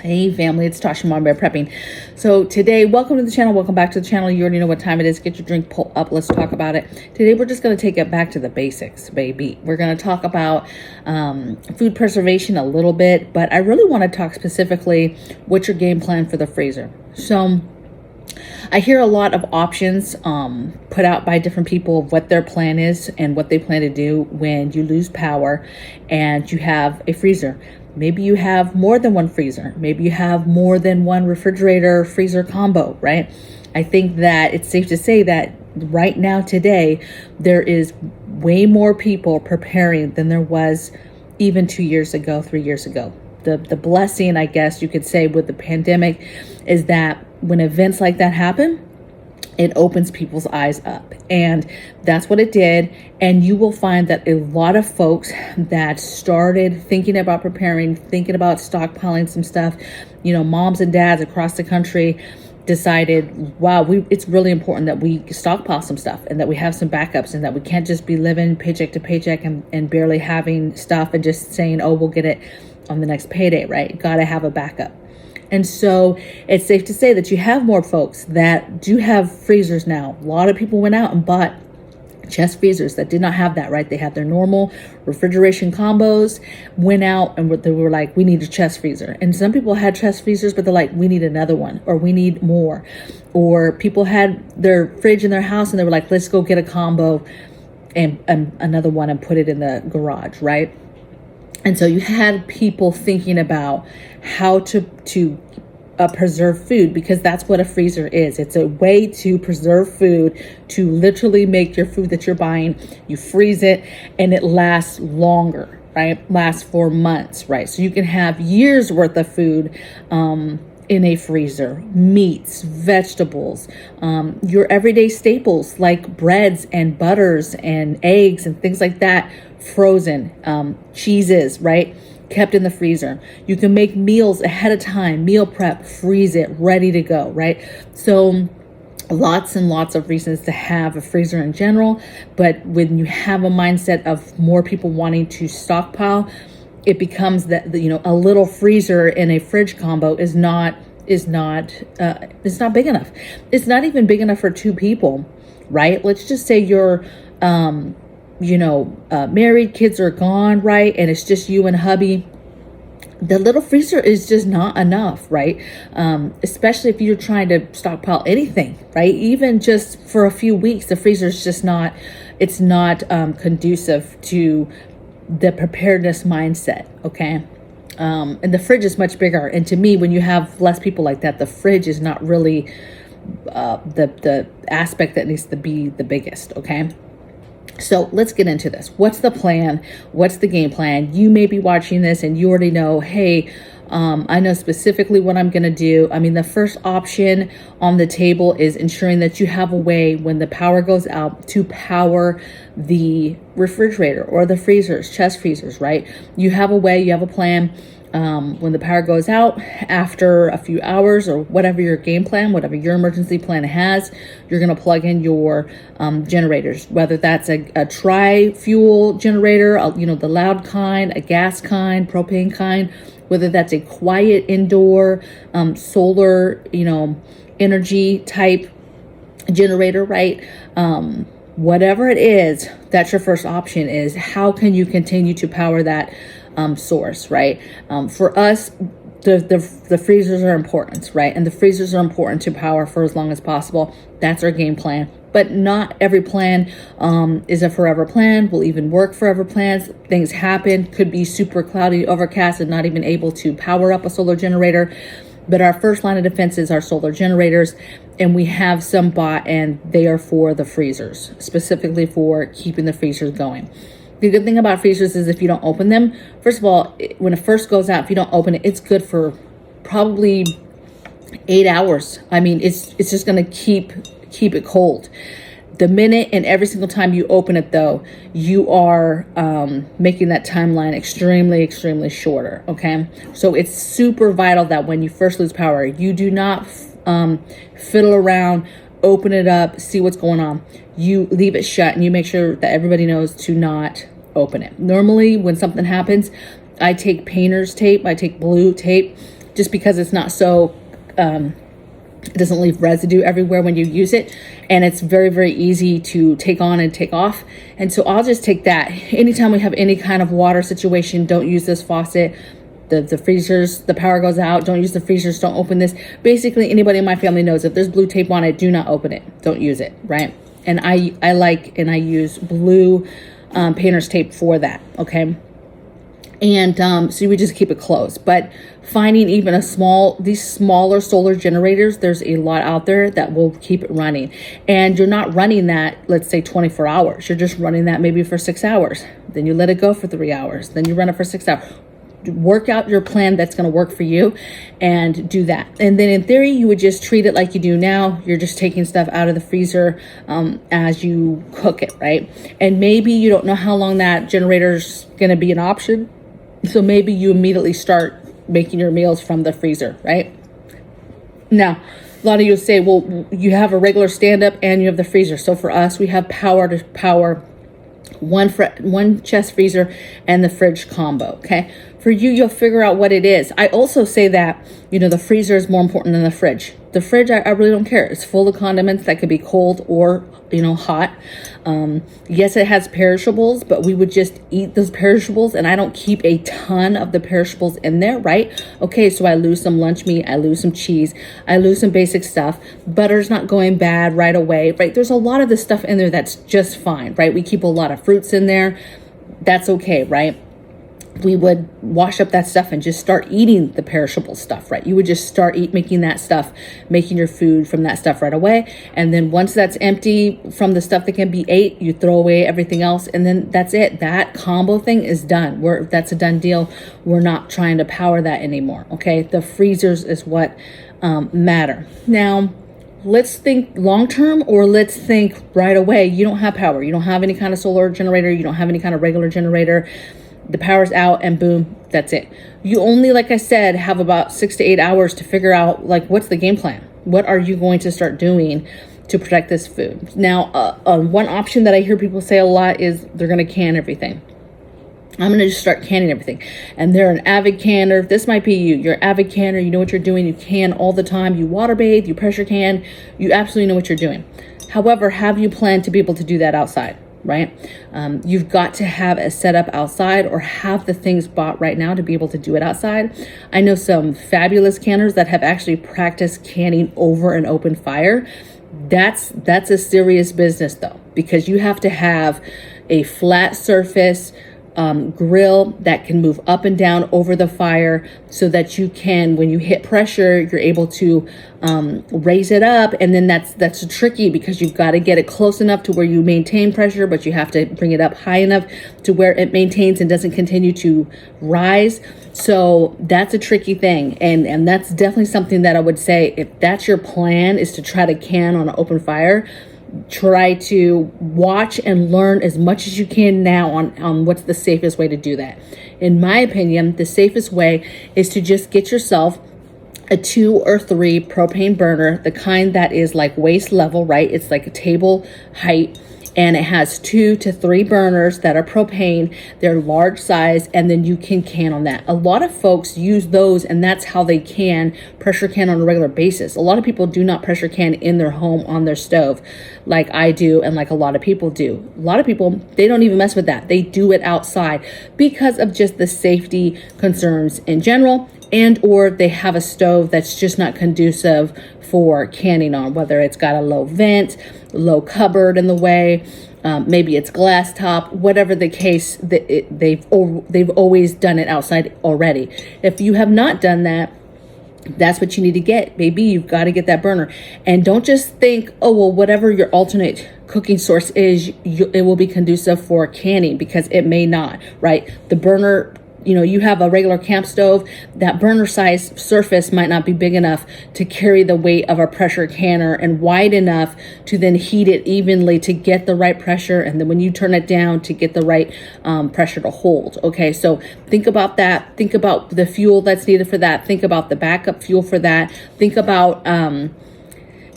Hey family, it's Tasha MAMABEAR Prepping. So today, welcome to the channel. Welcome back to the channel. You already know what time it is. Get your drink, pull up. Let's talk about it. Today, we're just going to take it back to the basics, baby. We're going to talk about food preservation a little bit, but I really want to talk specifically what's your game plan for the freezer. So I hear a lot of options put out by different people of what their plan is and what they plan to do when you lose power and you have a freezer. Maybe you have more than one freezer. Maybe you have more than one refrigerator freezer combo, right? I think that it's safe to say that right now today, there is way more people preparing than there was even 2 years ago, 3 years ago. The blessing, I guess you could say, with the pandemic is that when events like that happen, it opens people's eyes up, and that's what it did. And you will find that a lot of folks that started thinking about preparing, thinking about stockpiling some stuff, you know, moms and dads across the country decided, wow, it's really important that we stockpile some stuff and that we have some backups and that we can't just be living paycheck to paycheck and barely having stuff and just saying, oh, we'll get it on the next payday, right? Gotta have a backup. And so it's safe to say that you have more folks that do have freezers now. A lot of people went out and bought chest freezers that did not have that, right? They had their normal refrigeration combos, went out and they were like, we need a chest freezer. And some people had chest freezers, but they're like, we need another one, or we need more. Or people had their fridge in their house and they were like, let's go get a combo and another one and put it in the garage, right? And so you had people thinking about how to preserve food, because that's what a freezer is. It's a way to preserve food, to literally make your food that you're buying, you freeze it and it lasts longer, right? Lasts for months, right? So you can have years worth of food in a freezer, meats, vegetables, your everyday staples like breads and butters and eggs and things like that, frozen, cheeses, right? Kept in the freezer. You can make meals ahead of time, meal prep, freeze it, ready to go, right? So lots and lots of reasons to have a freezer in general, but when you have a mindset of more people wanting to stockpile, it becomes that, you know, a little freezer in a fridge combo is not big enough. It's not even big enough for two people, right? Let's just say you're married, kids are gone, right? And it's just you and hubby. The little freezer is just not enough, right? Especially if you're trying to stockpile anything, right? Even just for a few weeks, the freezer is just not conducive to the preparedness mindset, okay? And the fridge is much bigger. And to me, when you have less people like that, the fridge is not really the aspect that needs to be the biggest, okay? So let's get into this. What's the plan? What's the game plan? You may be watching this and you already know, hey, I know specifically what I'm going to do. I mean, the first option on the table is ensuring that you have a way when the power goes out to power the refrigerator or the freezers, chest freezers, right? You have a way, you have a plan. When the power goes out after a few hours or whatever your game plan, whatever your emergency plan has, you're going to plug in your generators, whether that's a tri-fuel generator, the loud kind, a gas kind, propane kind, whether that's a quiet indoor solar, energy type generator, right? Whatever it is, that's your first option, is how can you continue to power that source, right? For us, the freezers are important, right? And the freezers are important to power for as long as possible. That's our game plan. But not every plan is a forever plan, will even work forever plans. Things happen, could be super cloudy, overcast, and not even able to power up a solar generator. But our first line of defense is our solar generators, and we have some bought, and they are for the freezers, specifically for keeping the freezers going. The good thing about freezers is if you don't open them, first of all, when it first goes out, if you don't open it, it's good for probably 8 hours. I mean, it's just going to keep it cold. The minute and every single time you open it, though, you are making that timeline extremely, extremely shorter, okay? So it's super vital that when you first lose power, you do not fiddle around, open it up, see what's going on. You leave it shut and you make sure that everybody knows to not open it. Normally, when something happens, I take painter's tape, I take blue tape, just because it's not so, it doesn't leave residue everywhere when you use it, and it's very, very easy to take on and take off. And so I'll just take that. Anytime we have any kind of water situation, don't use this faucet. The freezers, the power goes out, don't use the freezers, don't open this. Basically, anybody in my family knows if there's blue tape on it, do not open it, don't use it, right? And I use blue painter's tape for that, okay? And so we just keep it closed. But finding even these smaller solar generators, there's a lot out there that will keep it running. And you're not running that, let's say 24 hours. You're just running that maybe for 6 hours. Then you let it go for 3 hours. Then you run it for 6 hours. Work out your plan that's going to work for you and do that. And then in theory, you would just treat it like you do now. You're just taking stuff out of the freezer as you cook it, right? And maybe you don't know how long that generator's going to be an option. So maybe you immediately start making your meals from the freezer, right? Now, a lot of you will say, well, you have a regular stand-up and you have the freezer. So for us, we have power to power one chest freezer and the fridge combo, okay? For you, you'll figure out what it is. I also say that, the freezer is more important than the fridge. The fridge, I really don't care. It's full of condiments that could be cold or, hot. Yes, it has perishables, but we would just eat those perishables, and I don't keep a ton of the perishables in there, right? Okay, so I lose some lunch meat, I lose some cheese, I lose some basic stuff. Butter's not going bad right away, right? There's a lot of the stuff in there that's just fine, right? We keep a lot of fruits in there. That's okay, right? We would wash up that stuff and just start eating the perishable stuff, right? You would just start making that stuff, making your food from that stuff right away. And then once that's empty from the stuff that can be ate, you throw away everything else. And then that's it. That combo thing is done. That's a done deal. We're not trying to power that anymore, okay? The freezers is what matter. Now, let's think long-term, or let's think right away. You don't have power. You don't have any kind of solar generator. You don't have any kind of regular generator. The power's out and boom, that's it. You only, like I said, have about 6 to 8 hours to figure out, what's the game plan? What are you going to start doing to protect this food? Now, one option that I hear people say a lot is they're going to can everything. I'm going to just start canning everything. And they're an avid canner. This might be you. You're an avid canner. You know what you're doing. You can all the time. You water bathe, you pressure can. You absolutely know what you're doing. However, have you planned to be able to do that outside? Right? You've got to have a setup outside or have the things bought right now to be able to do it outside. I know some fabulous canners that have actually practiced canning over an open fire. That's a serious business though, because you have to have a flat surface grill that can move up and down over the fire so that you can, when you hit pressure, you're able to raise it up. And then that's tricky because you've got to get it close enough to where you maintain pressure, but you have to bring it up high enough to where it maintains and doesn't continue to rise. So that's a tricky thing. And that's definitely something that I would say, if that's your plan, is to try to can on an open fire, try to watch and learn as much as you can now on what's the safest way to do that. In my opinion, the safest way is to just get yourself a 2 or 3 propane burner, the kind that is like waist level, right? It's like a table height, and it has 2 to 3 burners that are propane. They're large size, and then you can on that. A lot of folks use those, and that's how they pressure can on a regular basis. A lot of people do not pressure can in their home on their stove like I do, and like a lot of people do. A lot of people, they don't even mess with that. They do it outside because of just the safety concerns in general, and or they have a stove that's just not conducive for canning on, whether it's got a low vent, low cupboard in the way, maybe it's glass top, whatever the case, they've always done it outside already. If you have not done that, that's what you need to get, baby. You've got to get that burner. And don't just think, oh, well, whatever your alternate cooking source is, it will be conducive for canning, because it may not, right? The burner, you have a regular camp stove, that burner size surface might not be big enough to carry the weight of a pressure canner and wide enough to then heat it evenly to get the right pressure. And then when you turn it down, to get the right pressure to hold. Okay, so think about that. Think about the fuel that's needed for that. Think about the backup fuel for that. Think about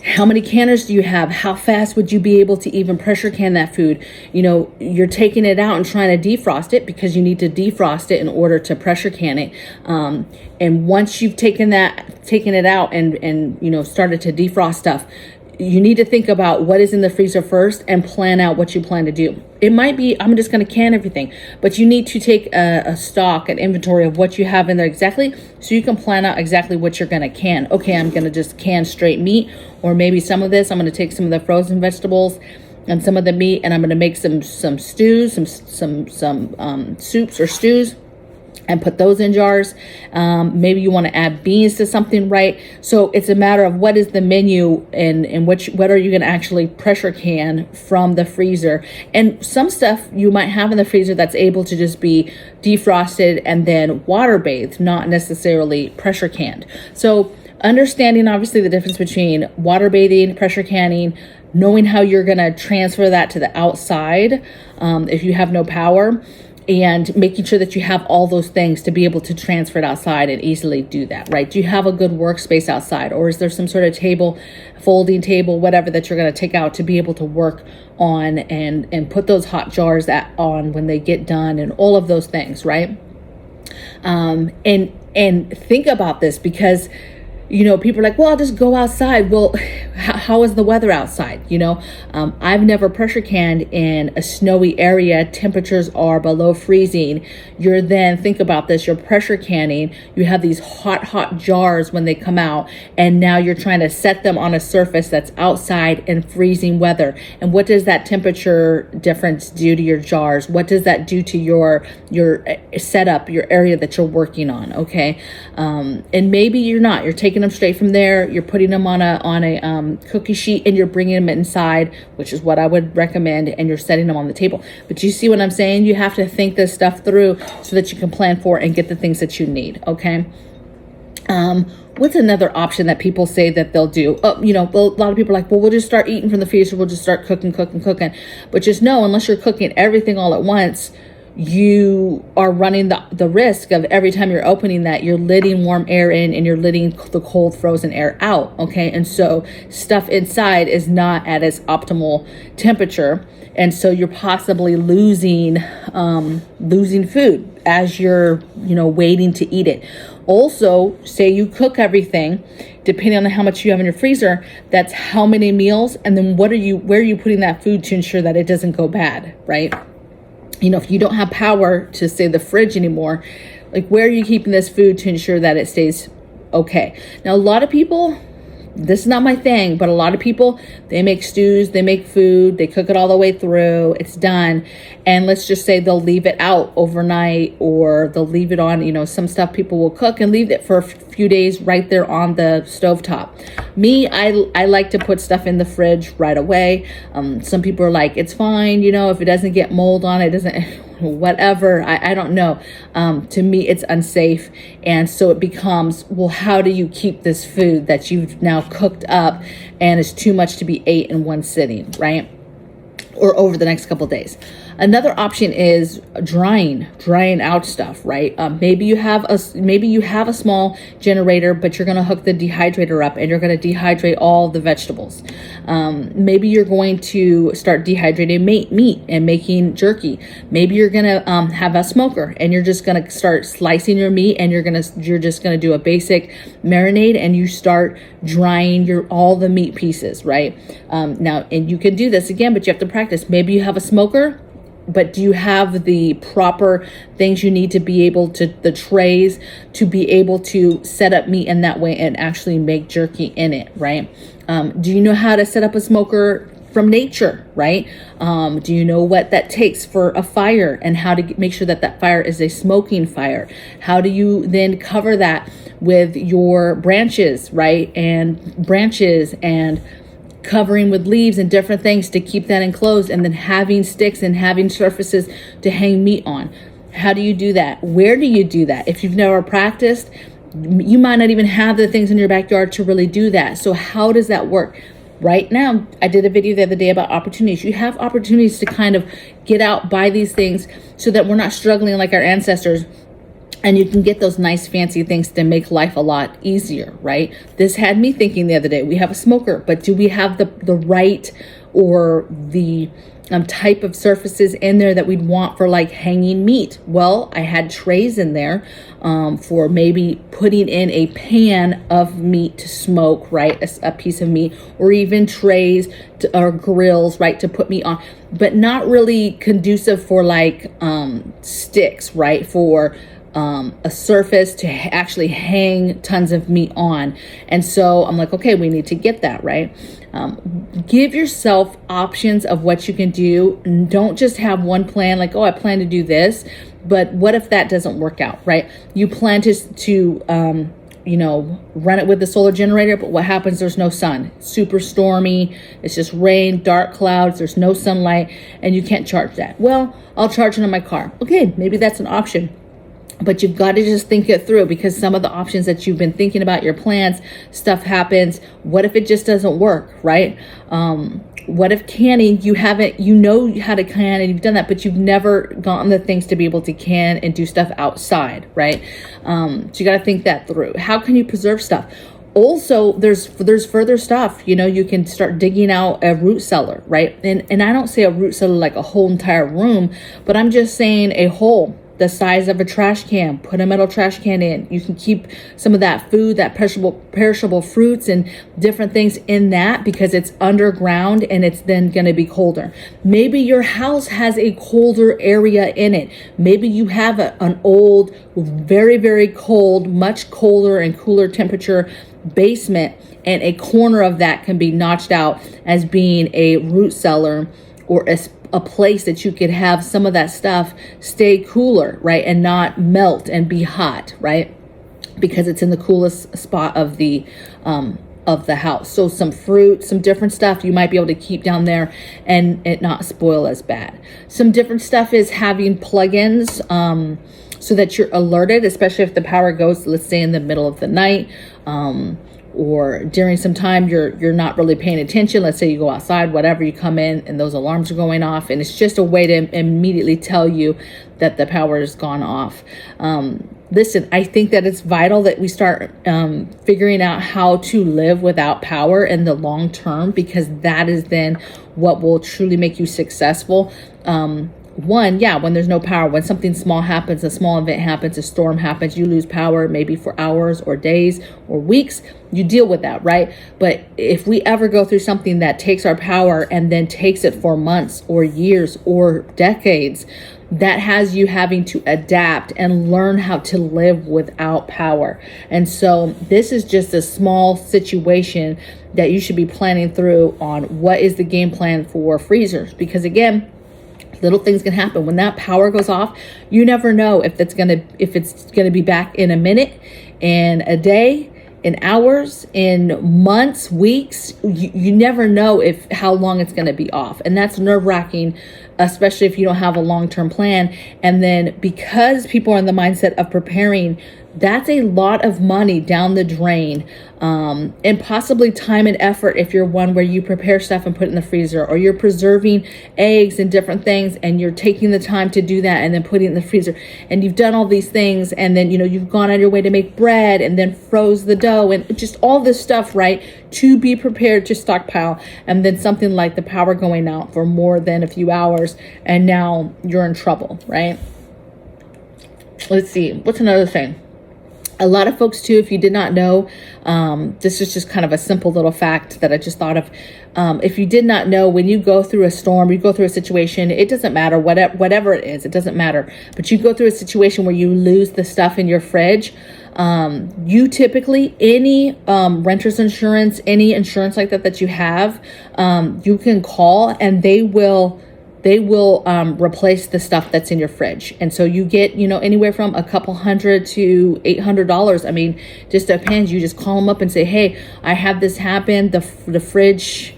How many canners do you have? How fast would you be able to even pressure can that food? You know, you're taking it out and trying to defrost it because you need to defrost it in order to pressure can it. And once you've taken it out and you know, started to defrost stuff, you need to think about what is in the freezer first and plan out what you plan to do. It might be, I'm just going to can everything, but you need to take a stock, an inventory of what you have in there exactly, so you can plan out exactly what you're going to can. Okay, I'm going to just can straight meat, or maybe some of this, I'm going to take some of the frozen vegetables and some of the meat, and I'm going to make some stews, some soups or stews, and put those in jars. Maybe you want to add beans to something, right? So it's a matter of what is the menu and what are you going to actually pressure can from the freezer. And some stuff you might have in the freezer that's able to just be defrosted and then water bathed, not necessarily pressure canned. So understanding obviously the difference between water bathing, pressure canning, knowing how you're going to transfer that to the outside if you have no power, and making sure that you have all those things to be able to transfer it outside and easily do that, right? Do you have a good workspace outside, or is there some sort of table, folding table, whatever that you're going to take out to be able to work on and put those hot jars on when they get done, and all of those things, right? And think about this, because you know, people are like, well, I'll just go outside. Well, how is the weather outside? You know, I've never pressure canned in a snowy area. Temperatures are below freezing. You're then, think about this, you're pressure canning. You have these hot jars when they come out, and now you're trying to set them on a surface that's outside in freezing weather. And what does that temperature difference do to your jars? What does that do to your setup, your area that you're working on? Okay. And maybe you're taking them straight from there, you're putting them on a cookie sheet, and you're bringing them inside, which is what I would recommend, and you're setting them on the table. But you see what I'm saying? You have to think this stuff through so that you can plan for and get the things that you need. Okay. What's another option that people say that they'll do? You know, a lot of people are like, well, we'll just start eating from the freezer, we'll just start cooking. But just know, unless you're cooking everything all at once, you are running the risk of every time you're opening that, you're letting warm air in and you're letting the cold frozen air out. Okay. And so stuff inside is not at its optimal temperature. And so you're possibly losing food as you're, you know, waiting to eat it. Also, say you cook everything, depending on how much you have in your freezer, that's how many meals. And then where are you putting that food to ensure that it doesn't go bad, right? You know, if you don't have power to, say, the fridge anymore, like, where are you keeping this food to ensure that it stays okay? Now, a lot of people, this is not my thing, but a lot of people, they make stews, they make food, they cook it all the way through, it's done. And let's just say they'll leave it out overnight, or they'll leave it on, you know, some stuff people will cook and leave it for a few days right there on the stovetop. Me, I like to put stuff in the fridge right away. Some people are like, it's fine, you know, if it doesn't get mold on it, doesn't, whatever, I don't know. To me, it's unsafe. And so it becomes, well, how do you keep this food that you've now cooked up and is too much to be ate in one sitting, right? Or over the next couple of days. Another option is drying out stuff, right? Maybe you have a small generator, but you're going to hook the dehydrator up and you're going to dehydrate all the vegetables. Maybe you're going to start dehydrating meat and making jerky. Maybe you're going to have a smoker and you're just going to start slicing your meat, and you're just going to do a basic marinade, and you start drying all the meat pieces, right? Now, and you can do this again, but you have to practice. Maybe you have a smoker, but do you have the proper things you need to be able to, the trays, to be able to set up meat in that way and actually make jerky in it, right? Do you know how to set up a smoker from nature, right? Do you know what that takes for a fire, and how to make sure that fire is a smoking fire? How do you then cover that with your branches, right? And branches and covering with leaves and different things to keep that enclosed, and then having sticks and having surfaces to hang meat on. How do you do that? Where do you do that? If you've never practiced, you might not even have the things in your backyard to really do that. So how does that work? Right now, I did a video the other day about opportunities. You have opportunities to kind of get out, buy these things, so that we're not struggling like our ancestors And you can get those nice fancy things to make life a lot easier, right? This had me thinking the other day, we have a smoker, but do we have the right or the type of surfaces in there that we'd want for like hanging meat? Well, I had trays in there for maybe putting in a pan of meat to smoke, right? A piece of meat, or even trays or grills, right? To put meat on, but not really conducive for like sticks, right? For a surface to actually hang tons of meat on. And so I'm like, okay, we need to get that, right? Give yourself options of what you can do. Don't just have one plan, like, oh, I plan to do this, but what if that doesn't work out, right? You plan to run it with the solar generator, but what happens? There's no sun, super stormy, it's just rain, dark clouds, there's no sunlight, and you can't charge that. Well, I'll charge it on my car. Okay, maybe that's an option. But you've got to just think it through, because some of the options that you've been thinking about, your plans, stuff happens. What if it just doesn't work, right? What if canning, you know how to can and you've done that, but you've never gotten the things to be able to can and do stuff outside, right? So you got to think that through. How can you preserve stuff? Also, there's further stuff, you can start digging out a root cellar, right? And I don't say a root cellar like a whole entire room, but I'm just saying a hole the size of a trash can. Put a metal trash can in. You can keep some of that food, that perishable fruits and different things in that, because it's underground and it's then going to be colder. Maybe your house has a colder area in it. Maybe you have an old, very, very cold, much colder and cooler temperature basement, and a corner of that can be notched out as being a root cellar, or a place that you could have some of that stuff stay cooler, right? And not melt and be hot, right? Because it's in the coolest spot of the house. So some fruit, some different stuff you might be able to keep down there and it not spoil as bad. Some different stuff is having plugins so that you're alerted, especially if the power goes, let's say in the middle of the night, or during some time you're not really paying attention. Let's say you go outside, whatever, you come in and those alarms are going off, and it's just a way to immediately tell you that the power has gone off. Listen, I think that it's vital that we start figuring out how to live without power in the long term, because that is then what will truly make you successful. When there's no power, when something small happens, a small event happens, a storm happens, you lose power maybe for hours or days or weeks, you deal with that, right? But if we ever go through something that takes our power and then takes it for months or years or decades, that has you having to adapt and learn how to live without power. And so this is just a small situation that you should be planning through on what is the game plan for freezers, because again, little things can happen. When that power goes off, you never know if it's gonna be back in a minute, in a day, in hours, in months, weeks. You never know how long it's gonna be off. And that's nerve-wracking, especially if you don't have a long-term plan. And then because people are in the mindset of preparing, that's a lot of money down the drain, and possibly time and effort if you're one where you prepare stuff and put it in the freezer, or you're preserving eggs and different things and you're taking the time to do that and then putting it in the freezer, and you've done all these things, and then you've gone on your way to make bread and then froze the dough and just all this stuff, right, to be prepared to stockpile. And then something like the power going out for more than a few hours, and now you're in trouble, right? Let's see, what's another thing? A lot of folks too, if you did not know, this is just kind of a simple little fact that I just thought of. If you did not know, when you go through a storm, you go through a situation, it doesn't matter, whatever it is, it doesn't matter. But you go through a situation where you lose the stuff in your fridge, you typically, any renter's insurance, any insurance like that you have, you can call and they will replace the stuff that's in your fridge. And so you get, anywhere from a couple $100 to $800. I mean, just depends. You just call them up and say, hey, I have this happen. The fridge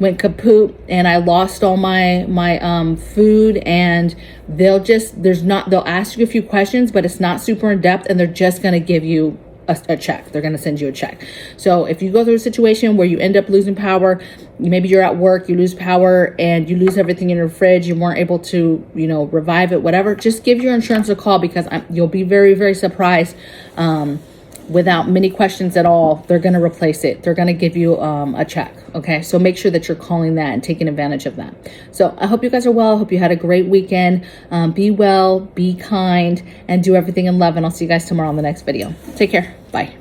went kaput and I lost all my food, and they'll ask you a few questions, but it's not super in depth, and they're just going to give you a check. They're going to send you a check. So if you go through a situation where you end up losing power, maybe you're at work, you lose power and you lose everything in your fridge, you weren't able to, you know, revive it, whatever, just give your insurance a call, because you'll be very, very surprised. Without many questions at all, they're going to replace it. They're going to give you a check. Okay, so make sure that you're calling that and taking advantage of that. So I hope you guys are well. I hope you had a great weekend. Be well, be kind, and do everything in love. And I'll see you guys tomorrow on the next video. Take care. Bye.